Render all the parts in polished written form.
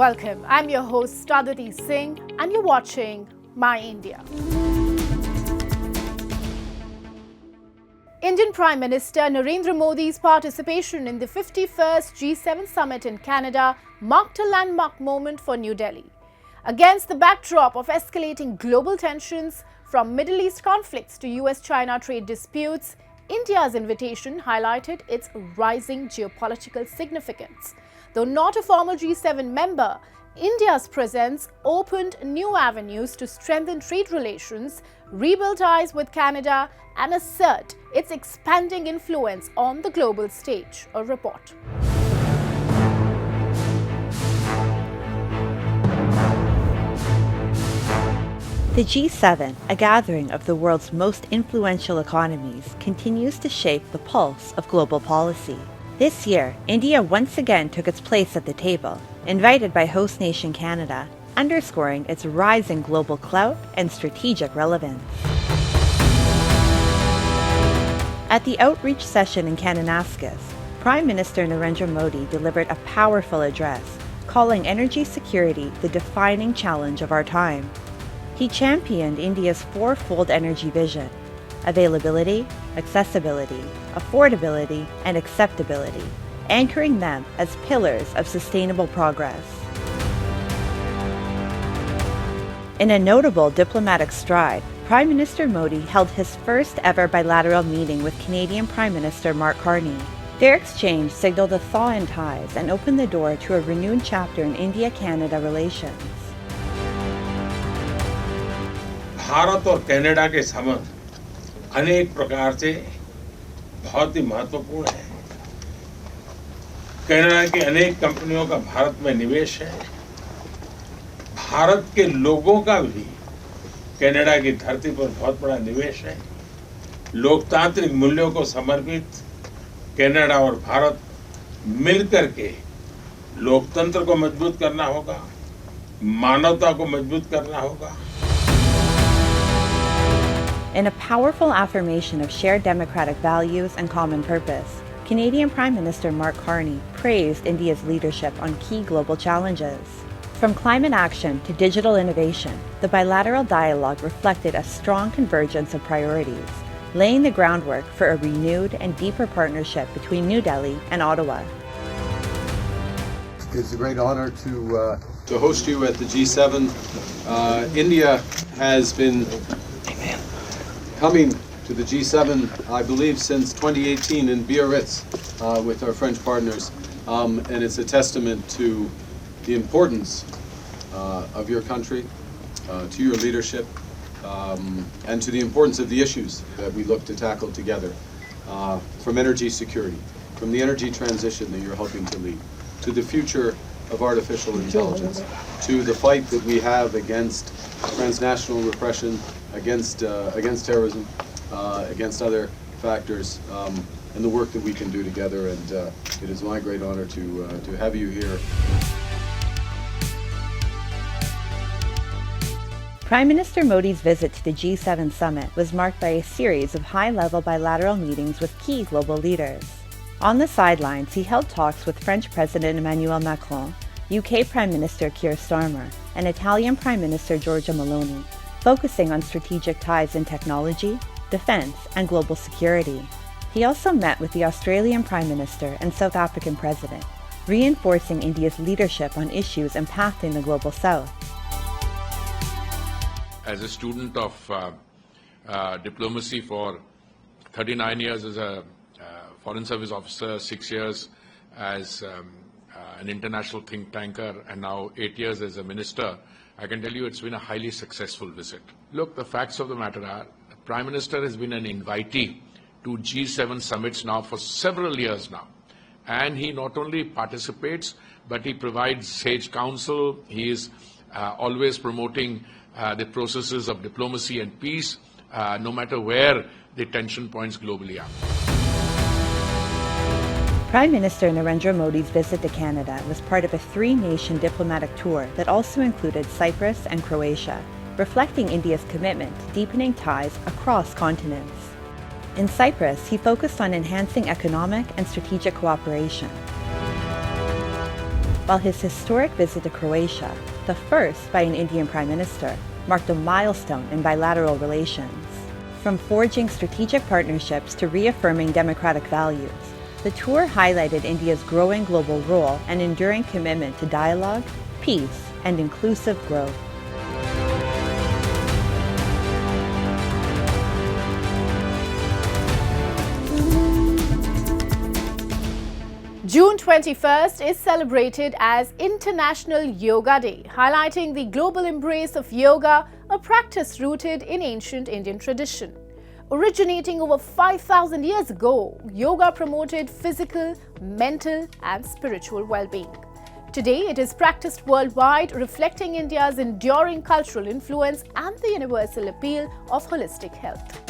Welcome. I'm your host Aditi Singh and you're watching My India. Indian Prime Minister Narendra Modi's participation in the 51st G7 summit in Canada marked a landmark moment for New Delhi. Against the backdrop of escalating global tensions, from Middle East conflicts to US-China trade disputes, India's invitation highlighted its rising geopolitical significance. Though not a formal G7 member, India's presence opened new avenues to strengthen trade relations, rebuild ties with Canada, and assert its expanding influence on the global stage. A report. The G7, a gathering of the world's most influential economies, continues to shape the pulse of global policy. This year, India once again took its place at the table, invited by host nation Canada, underscoring its rising global clout and strategic relevance. At the outreach session in Kananaskis, Prime Minister Narendra Modi delivered a powerful address, calling energy security the defining challenge of our time. He championed India's fourfold energy vision: availability, accessibility, affordability, and acceptability, anchoring them as pillars of sustainable progress. In a notable diplomatic stride, Prime Minister Modi held his first ever bilateral meeting with Canadian Prime Minister Mark Carney. Their exchange signaled a thaw in ties and opened the door to a renewed chapter in India-Canada relations. Bharat और Canada के संबंध अनेक प्रकार से बहुत ही महत्वपूर्ण है। Canada की अनेक कंपनियों का भारत में निवेश है। भारत के लोगों का भी कनाडा की धरती पर बहुत बड़ा निवेश है। लोकतांत्रिक मूल्यों को समर्पित कनाडा और भारत मिलकर के लोकतंत्र को मजबूत करना होगा, मानवता को मजबूत करना होगा। In a powerful affirmation of shared democratic values and common purpose, Canadian Prime Minister Mark Carney praised India's leadership on key global challenges. From climate action to digital innovation, the bilateral dialogue reflected a strong convergence of priorities, laying the groundwork for a renewed and deeper partnership between New Delhi and Ottawa. It's a great honor to host you at the G7. India has been coming to the G7, I believe, since 2018 in Biarritz with our French partners, and it's a testament to the importance of your country, to your leadership, and to the importance of the issues that we look to tackle together, from energy security, from the energy transition that you're helping to lead, to the future of artificial intelligence, to the fight that we have against transnational repression, against terrorism, against other factors, and the work that we can do together. And it is my great honor to have you here. Prime Minister Modi's visit to the G7 summit was marked by a series of high-level bilateral meetings with key global leaders. On the sidelines, he held talks with French President Emmanuel Macron, UK Prime Minister Keir Starmer, and Italian Prime Minister Giorgia Meloni, focusing on strategic ties in technology, defense, and global security. He also met with the Australian Prime Minister and South African President, reinforcing India's leadership on issues impacting the global South. As a student of diplomacy for 39 years as a Foreign Service officer, 6 years as an international think tanker, and now 8 years as a minister, I can tell you it's been a highly successful visit. Look, the facts of the matter are, the Prime Minister has been an invitee to G7 summits now for several years now. And he not only participates, but he provides sage counsel. He is always promoting the processes of diplomacy and peace, no matter where the tension points globally are. Prime Minister Narendra Modi's visit to Canada was part of a three-nation diplomatic tour that also included Cyprus and Croatia, reflecting India's commitment to deepening ties across continents. In Cyprus, he focused on enhancing economic and strategic cooperation. while his historic visit to Croatia, the first by an Indian Prime Minister, marked a milestone in bilateral relations. From forging strategic partnerships to reaffirming democratic values, the tour highlighted India's growing global role and enduring commitment to dialogue, peace, and inclusive growth. June 21st is celebrated as International Yoga Day, highlighting the global embrace of yoga, a practice rooted in ancient Indian tradition. Originating over 5,000 years ago, yoga promoted physical, mental, and spiritual well-being. Today, it is practiced worldwide, reflecting India's enduring cultural influence and the universal appeal of holistic health.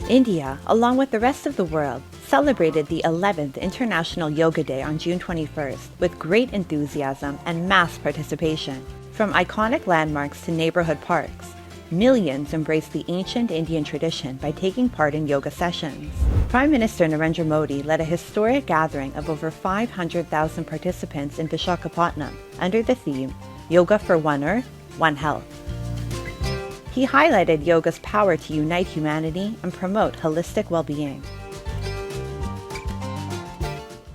India, along with the rest of the world, celebrated the 11th International Yoga Day on June 21st with great enthusiasm and mass participation. From iconic landmarks to neighborhood parks, millions embraced the ancient Indian tradition by taking part in yoga sessions. Prime Minister Narendra Modi led a historic gathering of over 500,000 participants in Visakhapatnam under the theme, Yoga for One Earth, One Health. He highlighted yoga's power to unite humanity and promote holistic well-being.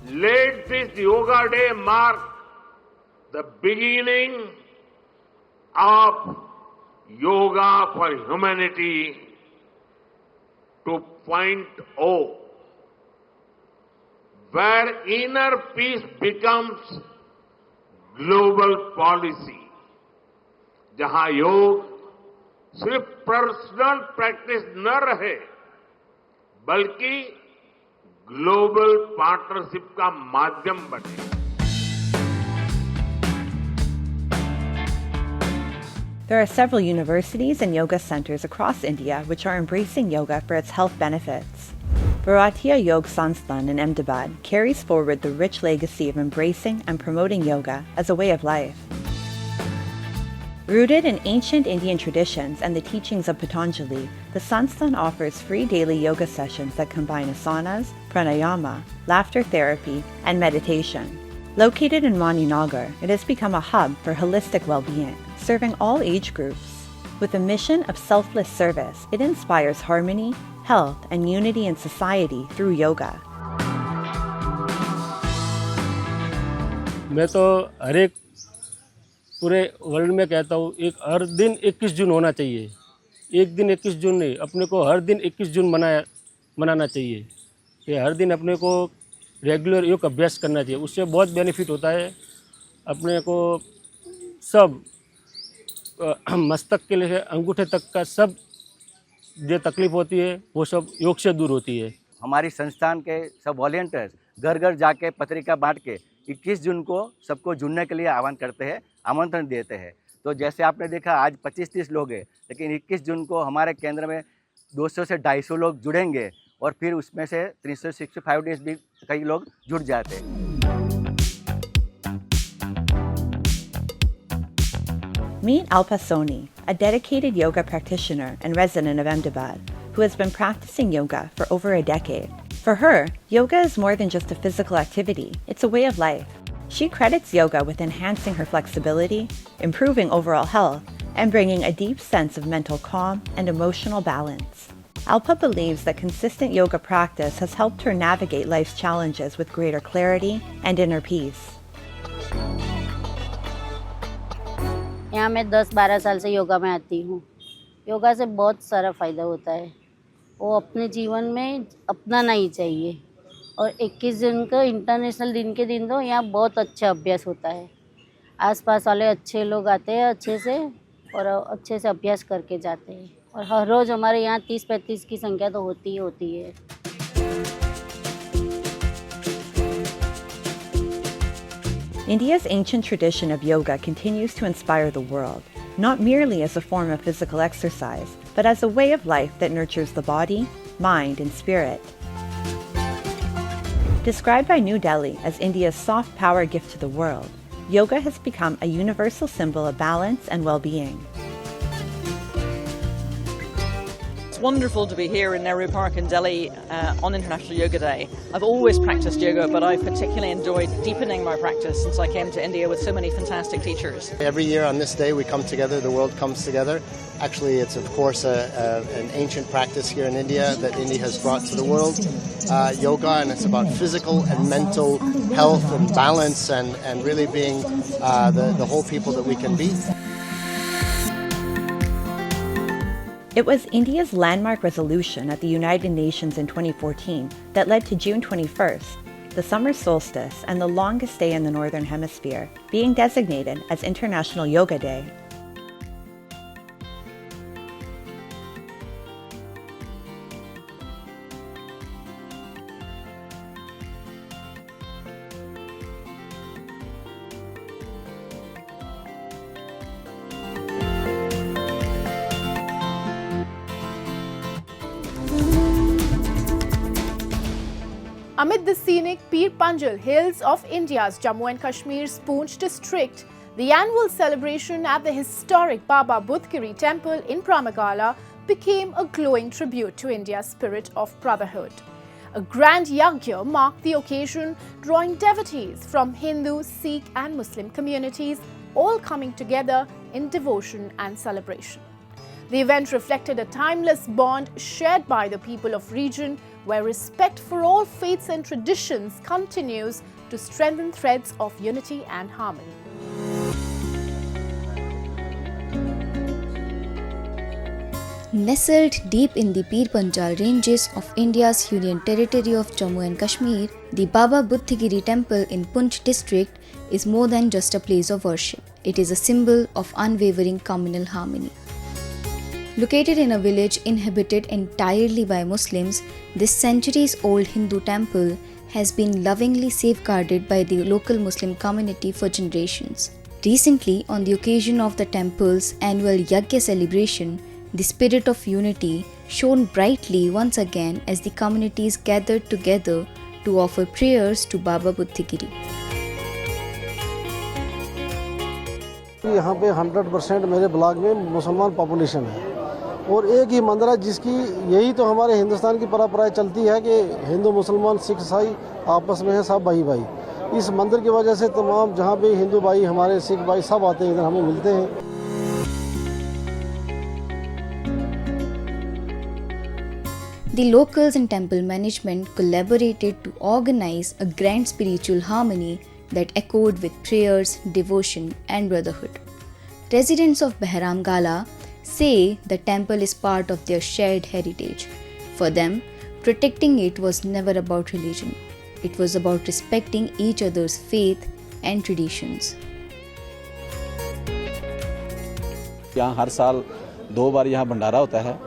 Let this Yoga Day mark the beginning of Yoga for Humanity 2.0, where inner peace becomes global policy, जहां योग सिर्फ personal practice न रहे बल्कि global partnership का माध्यम बने। There are several universities and yoga centers across India which are embracing yoga for its health benefits. Bharatiya Yoga Sansthan in Ahmedabad carries forward the rich legacy of embracing and promoting yoga as a way of life. Rooted in ancient Indian traditions and the teachings of Patanjali, the Sansthan offers free daily yoga sessions that combine asanas, pranayama, laughter therapy, and meditation. Located in Maninagar, it has become a hub for holistic well-being, serving all age groups. With a mission of selfless service, it inspires harmony, health, and unity in society through yoga. मैं तो हर एक पूरे world में कहता हूँ एक हर दिन 21 जून होना चाहिए। एक दिन 21 जून नहीं, अपने को हर दिन 21 जून मनाना चाहिए कि हर दिन अपने को रेगुलर योग अभ्यास करना चाहिए। उससे बहुत बेनिफिट होता है अपने को। सब मस्तक के लिए अंगूठे तक का सब जो तकलीफ होती है वो सब योग से दूर होती है। हमारी संस्थान के सब वॉलंटियर्स घर घर जाके पत्रिका बांट के 21 जून को सबको जुड़ने के लिए आह्वान करते हैं, आमंत्रण देते हैं। तो जैसे आपने देखा आज 25-30 लोग हैं, लेकिन 21 जून को हमारे केंद्र में 200 से 250 लोग जुड़ेंगे और फिर उसमें से 365 डेज भी कई लोग जुड़ जाते हैं। Meet Alpa Soni, a dedicated yoga practitioner and resident of Ahmedabad, who has been practicing yoga for over a decade. For her, yoga is more than just a physical activity, it's a way of life. She credits yoga with enhancing her flexibility, improving overall health, and bringing a deep sense of mental calm and emotional balance. Alpa believes that consistent yoga practice has helped her navigate life's challenges with greater clarity and inner peace. यहाँ मैं 10-12 साल से योगा में आती हूँ। योगा से बहुत सारा फ़ायदा होता है, वो अपने जीवन में अपनाना ही चाहिए। और 21 जून को इंटरनेशनल दिन के दिन तो यहाँ बहुत अच्छा अभ्यास होता है। आसपास वाले अच्छे लोग आते हैं अच्छे से और अच्छे से अभ्यास करके जाते हैं। और हर रोज़ हमारे यहाँ 30-35 की संख्या तो होती ही होती है। India's ancient tradition of yoga continues to inspire the world, not merely as a form of physical exercise, but as a way of life that nurtures the body, mind, and spirit. Described by New Delhi as India's soft power gift to the world, yoga has become a universal symbol of balance and well-being. wonderful to be here in Nehru Park in Delhi on International Yoga Day. I've always practiced yoga, but I've particularly enjoyed deepening my practice since I came to India with so many fantastic teachers. Every year on this day we come together, the world comes together. Actually, it's of course an ancient practice here in India that India has brought to the world, yoga, and it's about physical and mental health and balance and really being the whole people that we can be. It was India's landmark resolution at the United Nations in 2014 that led to June 21st, the summer solstice and the longest day in the Northern Hemisphere, being designated as International Yoga Day. Amid the scenic Pir Panjal hills of India's Jammu and Kashmir's Poonch district, the annual celebration at the historic Baba Budhgiri temple in Pramagala became a glowing tribute to India's spirit of brotherhood. A grand yagya marked the occasion, drawing devotees from Hindu, Sikh and Muslim communities, all coming together in devotion and celebration. The event reflected a timeless bond shared by the people of region, where respect for all faiths and traditions continues to strengthen threads of unity and harmony. Nestled deep in the Pir Panjal ranges of India's Union Territory of Jammu and Kashmir, the Baba Budhgiri temple in Poonch district is more than just a place of worship. It is a symbol of unwavering communal harmony. Located in a village inhabited entirely by Muslims, this centuries-old Hindu temple has been lovingly safeguarded by the local Muslim community for generations. Recently, on the occasion of the temple's annual Yagya celebration, the spirit of unity shone brightly once again as the communities gathered together to offer prayers to Baba Budhgiri. यहाँ पे 100% मेरे block में मुसलमान population है और एक ही मंदिर है जिसकी यही तो हमारे हिंदुस्तान की परंपराएं चलती है कि हिंदू मुसलमान सिख ईसाई आपस में हैं सब भाई भाई। इस मंदिर की वजह से तमाम जहाँ पे हिंदू भाई हमारे सिख भाई सब आते हैं इधर हमें मिलते हैं। The locals and temple management collaborated to organize a grand spiritual harmony that echoed with prayers, devotion and brotherhood. Residents of Behram Gala say the temple is part of their shared heritage. For them, protecting it was never about religion. It was about respecting each other's faith and traditions. यहाँ हर साल 2 बार यहाँ भंडारा होता है।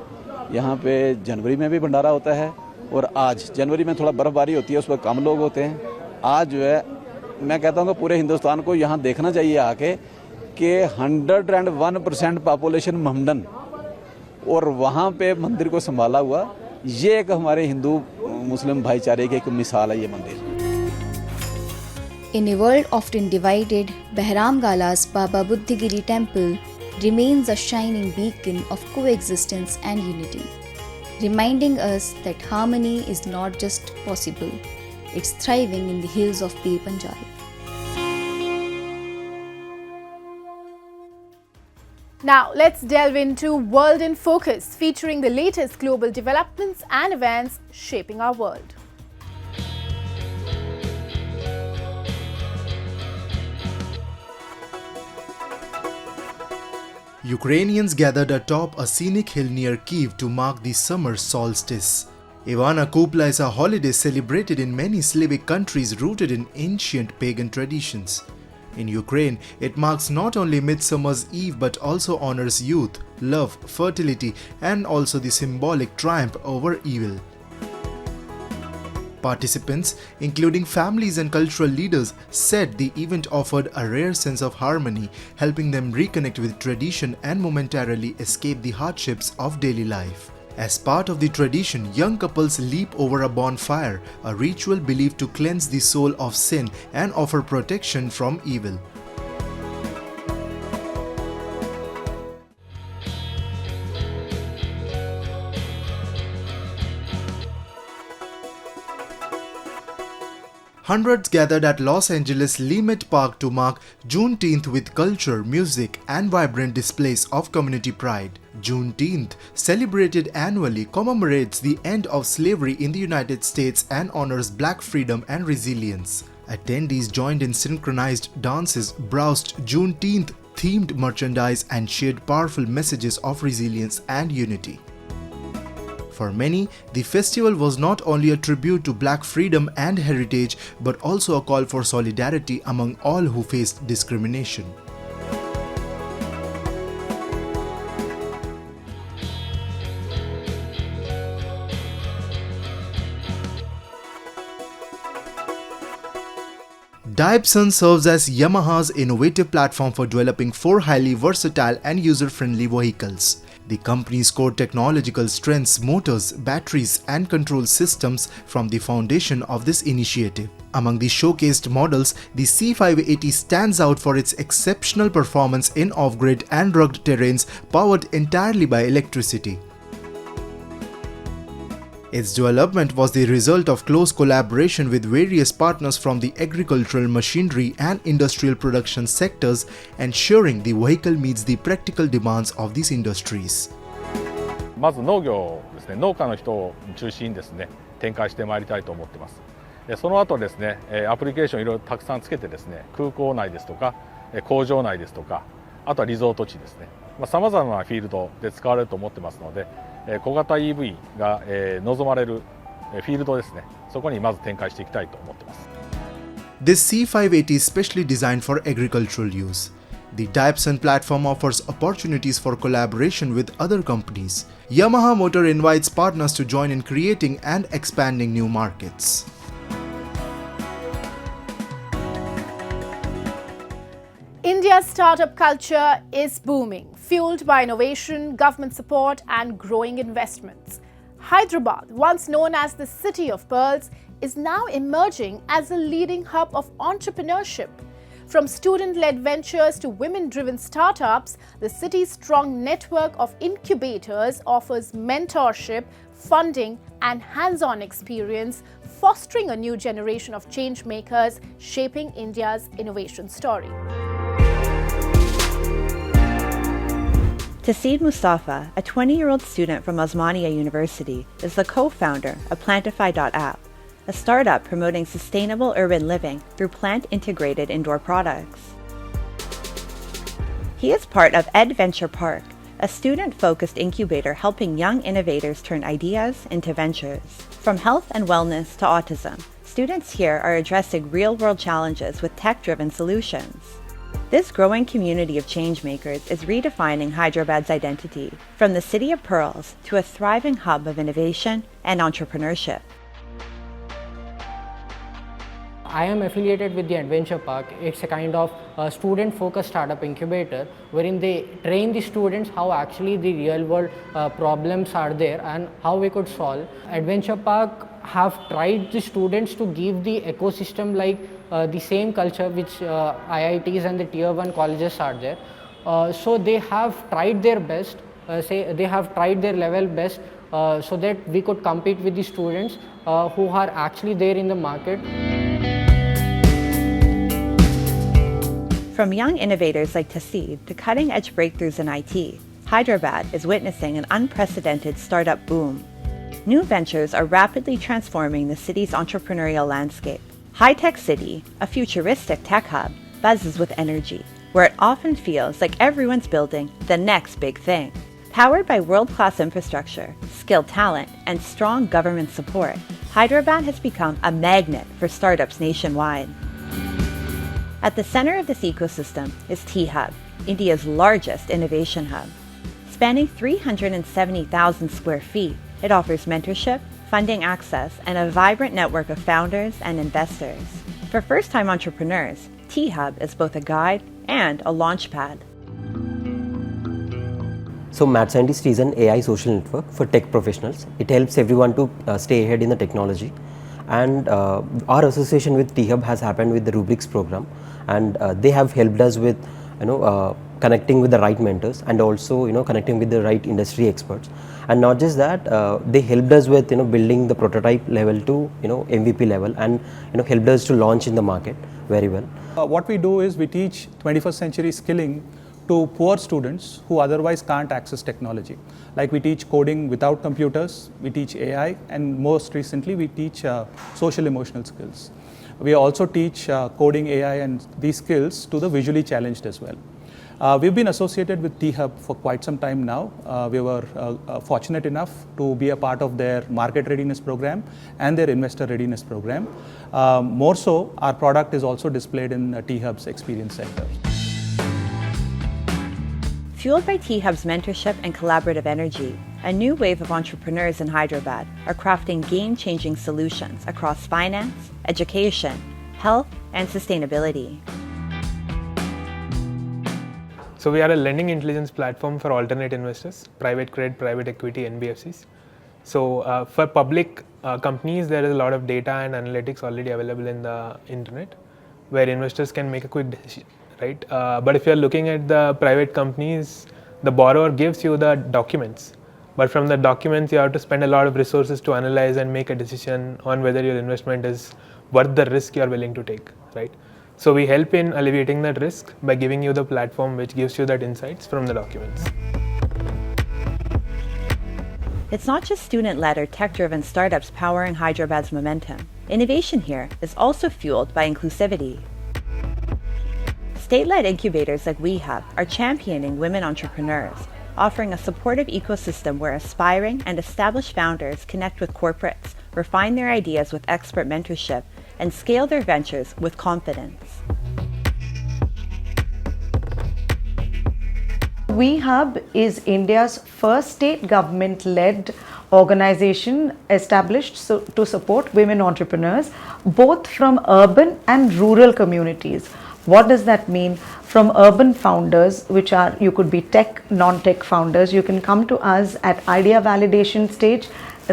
यहाँ पे जनवरी में भी भंडारा होता है और आज जनवरी में थोड़ा बर्फबारी होती है, उस पर कम लोग होते हैं। आज जो है मैं कहता हूँ कि पूरे हिंदुस्तान को यहाँ देखना चाहिए आके कि 101% पॉपुलेशन मोहम्मदन और वहाँ पे मंदिर को संभाला हुआ, ये एक हमारे हिंदू मुस्लिम भाईचारे की एक मिसाल है ये मंदिर। In a world often divided, Behram Gala's Baba Budhgiri temple remains a shining beacon of coexistence and unity, reminding us that harmony is not just possible, it's thriving in the hills of Pir Panjal. Now, let's delve into World in Focus, featuring the latest global developments and events shaping our world. Ukrainians gathered atop a scenic hill near Kyiv to mark the summer solstice. Ivana Kupla is a holiday celebrated in many Slavic countries rooted in ancient pagan traditions. In Ukraine, it marks not only Midsummer's Eve but also honors youth, love, fertility, and also the symbolic triumph over evil. Participants, including families and cultural leaders, said the event offered a rare sense of harmony, helping them reconnect with tradition and momentarily escape the hardships of daily life. As part of the tradition, young couples leap over a bonfire, a ritual believed to cleanse the soul of sin and offer protection from evil. Hundreds gathered at Los Angeles Leamet Park to mark Juneteenth with culture, music, and vibrant displays of community pride. Juneteenth, celebrated annually, commemorates the end of slavery in the United States and honors Black freedom and resilience. Attendees joined in synchronized dances, browsed Juneteenth-themed merchandise, and shared powerful messages of resilience and unity. For many, the festival was not only a tribute to Black freedom and heritage, but also a call for solidarity among all who faced discrimination. Dyson serves as Yamaha's innovative platform for developing 4 highly versatile and user-friendly vehicles. The company's core technological strengths, motors, batteries, and control systems form the foundation of this initiative. Among the showcased models, the C580 stands out for its exceptional performance in off-grid and rugged terrains powered entirely by electricity. Its development was the result of close collaboration with various partners from the agricultural, machinery, and industrial production sectors, ensuring the vehicle meets the practical demands of these industries. まず農業ですね、農家の人を中心にですね、展開してまいりたいと思っています。その後ですね、アプリケーションいろいろたくさんつけてですね、空港内ですとか、工場内ですとか、あとはリゾート地ですね、さまざまなフィールドで使われると思ってますので、小型 EV が望まれるフィールドですね、そこにまず展開していきたいと思っています。This C580 is specially designed for agricultural use. The Dyson platform offers opportunities for collaboration with other companies. Yamaha Motor invites partners to join in creating and expanding new markets. India's startup culture is booming, fueled by innovation, government support, and growing investments. Hyderabad, once known as the City of Pearls, is now emerging as a leading hub of entrepreneurship. From student-led ventures to women-driven startups, the city's strong network of incubators offers mentorship, funding, and hands-on experience, fostering a new generation of change makers shaping India's innovation story. Taseed Mustafa, a 20-year-old student from Osmania University, is the co-founder of Plantify.app, a startup promoting sustainable urban living through plant-integrated indoor products. He is part of EdVenture Park, a student-focused incubator helping young innovators turn ideas into ventures. From health and wellness to autism, students here are addressing real-world challenges with tech-driven solutions. This growing community of changemakers is redefining Hyderabad's identity, from the City of Pearls to a thriving hub of innovation and entrepreneurship. I am affiliated with the Adventure Park. It's a kind of student-focused startup incubator wherein they train the students how actually the real-world problems are there and how we could solve. Adventure Park have tried the students to give the ecosystem like the same culture which IITs and the Tier 1 colleges are there. So they have tried their best, they have tried their level best so that we could compete with the students who are actually there in the market. From young innovators like Taseed to cutting-edge breakthroughs in IT, Hyderabad is witnessing an unprecedented startup boom. New ventures are rapidly transforming the city's entrepreneurial landscape. High-Tech City, a futuristic tech hub, buzzes with energy, where it often feels like everyone's building the next big thing. Powered by world-class infrastructure, skilled talent, and strong government support, Hyderabad has become a magnet for startups nationwide. At the center of this ecosystem is T-Hub, India's largest innovation hub. Spanning 370,000 square feet, it offers mentorship, funding access, and a vibrant network of founders and investors. For first-time entrepreneurs, T-Hub is both a guide and a launchpad. So Mad Scientist is an AI social network for tech professionals. It helps everyone to stay ahead in the technology. And our association with T-Hub has happened with the Rubrics program, and they have helped us with connecting with the right mentors and also connecting with the right industry experts. And not just that, they helped us with building the prototype level to MVP level, and helped us to launch in the market very well. What we do is we teach 21st century skilling to poor students who otherwise can't access technology. Like we teach coding without computers, we teach AI, and most recently we teach social emotional skills. We also teach coding, AI, and these skills to the visually challenged as well. We've been associated with T-Hub for quite some time now. We were fortunate enough to be a part of their market readiness program and their investor readiness program. More so, our product is also displayed in T-Hub's Experience Center. Fueled by T-Hub's mentorship and collaborative energy, a new wave of entrepreneurs in Hyderabad are crafting game-changing solutions across finance, education, health, and sustainability. So we are a lending intelligence platform for alternate investors, private credit, private equity, NBFCs. So for public companies, there is a lot of data and analytics already available in the internet, where investors can make a quick decision, right? But if you're looking at the private companies, the borrower gives you the documents. But from the documents, you have to spend a lot of resources to analyze and make a decision on whether your investment is worth the risk you're willing to take, right? So we help in alleviating that risk by giving you the platform which gives you that insights from the documents. It's not just student-led or tech-driven startups powering Hyderabad's momentum. Innovation here is also fueled by inclusivity. State-led incubators like We Have are championing women entrepreneurs, offering a supportive ecosystem where aspiring and established founders connect with corporates, refine their ideas with expert mentorship, and scale their ventures with confidence. We Hub is India's first state government-led organization established to support women entrepreneurs, both from urban and rural communities. What does that mean? From urban founders, which are, you could be tech, non-tech founders, you can come to us at idea validation stage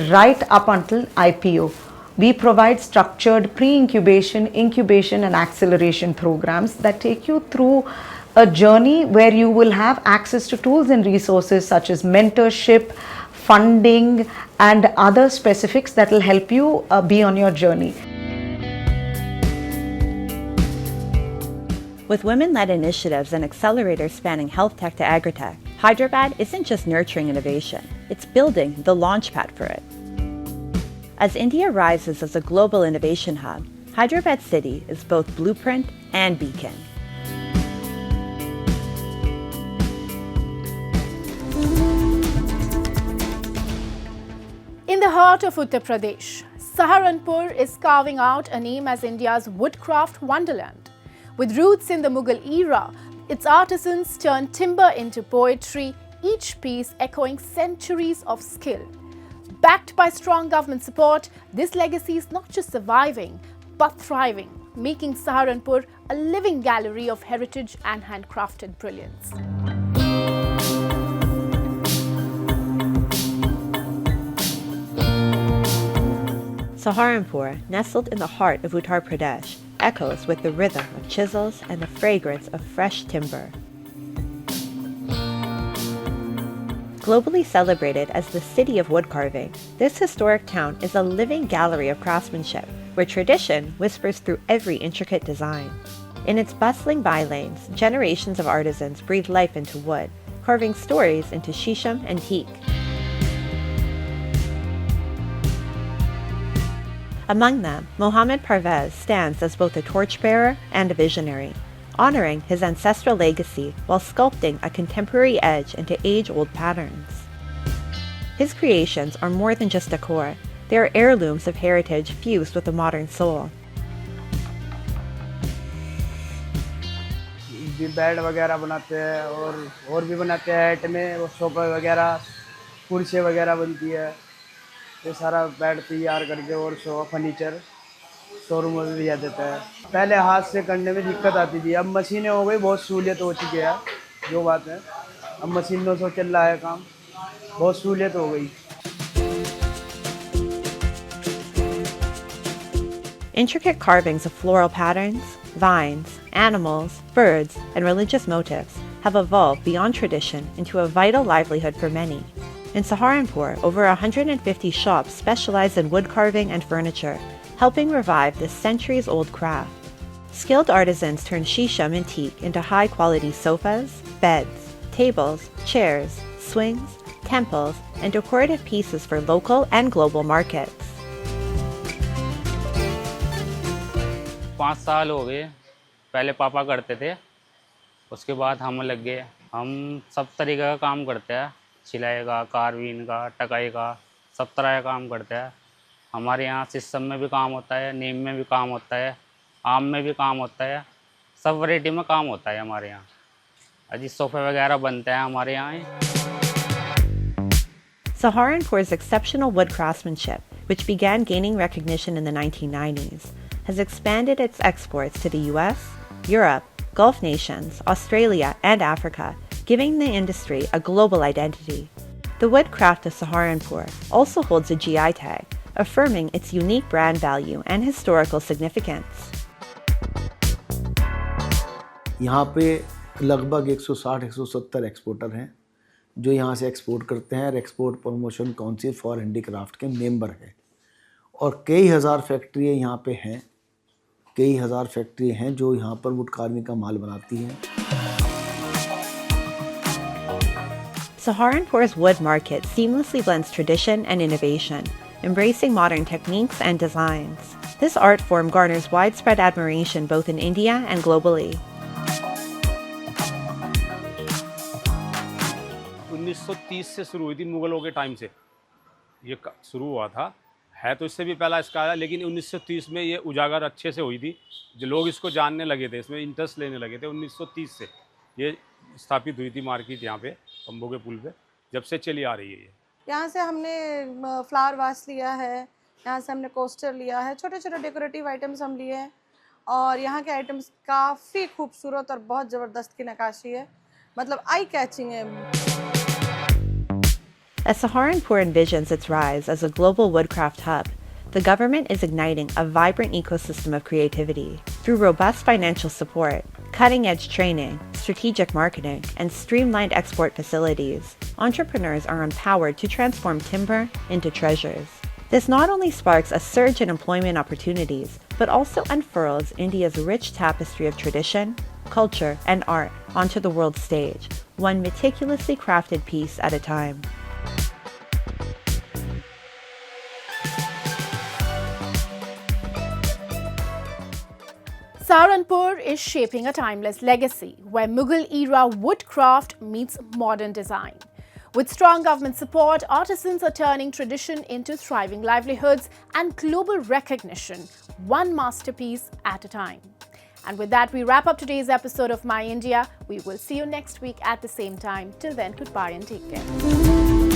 right up until IPO. We provide structured pre-incubation, incubation and acceleration programs that take you through a journey where you will have access to tools and resources such as mentorship, funding and other specifics that will help you be on your journey. With women-led initiatives and accelerators spanning health tech to agritech, Hyderabad isn't just nurturing innovation, it's building the launchpad for it. As India rises as a global innovation hub, Hyderabad City is both blueprint and beacon. In the heart of Uttar Pradesh, Saharanpur is carving out a name as India's woodcraft wonderland. With roots in the Mughal era, its artisans turn timber into poetry, each piece echoing centuries of skill. Backed by strong government support, this legacy is not just surviving, but thriving, making Saharanpur a living gallery of heritage and handcrafted brilliance. Saharanpur, nestled in the heart of Uttar Pradesh, echoes with the rhythm of chisels and the fragrance of fresh timber. Globally celebrated as the city of wood carving, this historic town is a living gallery of craftsmanship, where tradition whispers through every intricate design. In its bustling bylanes, generations of artisans breathe life into wood, carving stories into shisham and teak. Among them, Mohammad Parvez stands as both a torchbearer and a visionary, honoring his ancestral legacy while sculpting a contemporary edge into age-old patterns. His creations are more than just decor, they are heirlooms of heritage fused with a modern soul. Bed वगैरह बनाते हैं और भी बनाते हैं height में वो sofa वगैरह कुर्सी वगैरह बनती है ये सारा बेड तैयार करके और सोफा फर्नीचर शोरूम में दिया देता है पहले हाथ से करने में दिक्कत आती थी अब मशीनें हो गई बहुत सहूलियत हो चुकी है जो बात है अब मशीनों से चल रहा है काम बहुत सहूलियत हो गई Intricate carvings of floral patterns, vines, animals, birds, and religious motifs have evolved beyond tradition into a vital livelihood for many. In Saharanpur, over 150 shops specialize in wood carving and furniture, helping revive this centuries-old craft. Skilled artisans turn shisha antique into high-quality sofas, beds, tables, chairs, swings, temples, and decorative pieces for local and global markets. 5 साल हो गए, पहले पापा करते थे, उसके बाद हम लग गए। हम सब तरीके का काम करते हैं, सिलाई का, कारवीन का, टकाई का, सब तरह का काम करते हैं। हमारे यहाँ सिस्टम में भी काम होता है, नीम में भी काम होता है, आम में भी काम होता है, सब वैरायटी में काम होता है हमारे यहाँ। अजी सोफे वगैरह बनते हैं हमारे यहाँ। Saharanpur's exceptional wood craftsmanship, which began gaining recognition in the 1990s, has expanded its exports to the US, Europe, Gulf nations, Australia, and Africa, giving the industry a global identity. The woodcraft of Saharanpur also holds a GI tag, affirming its unique brand value and historical significance. यहाँ पे लगभग 160-170 exporter हैं जो यहाँ से export करते हैं और export promotion council for handicraft के मेंबर हैं और कई हज़ार फैक्ट्रियाँ यहाँ पे हैं, कई हज़ार फैक्ट्री हैं जो यहाँ पर वुड कार्विंग का माल बनाती हैं। Saharanpur's wood market seamlessly blends tradition and innovation, embracing modern techniques and designs. This art form garners widespread admiration both in India and globally. 1930 से शुरू हुई थी, मुगलों के टाइम से ये शुरू हुआ था। है तो इससे भी पहला इसका आया, लेकिन 1930 में ये उजागर अच्छे से हुई थी, जो लोग इसको जानने लगे थे, इसमें इंटरेस्ट लेने लगे थे। 1930 से ये स्थापित हुई थी मार्केट यहाँ पे पंबो के पुल पे, जब से चली आ रही है ये। यहाँ से हमने फ्लावर वास लिया है, यहाँ से हमने कोस्टर लिया है, छोटे छोटे डेकोरेटिव आइटम्स हम लिए हैं और यहाँ के आइटम्स काफ़ी खूबसूरत और बहुत ज़बरदस्त की नक्काशी है, मतलब आई कैचिंग है। As Saharanpur envisions its rise as a global woodcraft hub, the government is igniting a vibrant ecosystem of creativity. Through robust financial support, cutting-edge training, strategic marketing, and streamlined export facilities, entrepreneurs are empowered to transform timber into treasures. This not only sparks a surge in employment opportunities, but also unfurls India's rich tapestry of tradition, culture, and art onto the world stage, one meticulously crafted piece at a time. Saharanpur is shaping a timeless legacy where Mughal-era woodcraft meets modern design. With strong government support, artisans are turning tradition into thriving livelihoods and global recognition, one masterpiece at a time. And with that, we wrap up today's episode of My India. We will see you next week at the same time. Till then, goodbye and take care.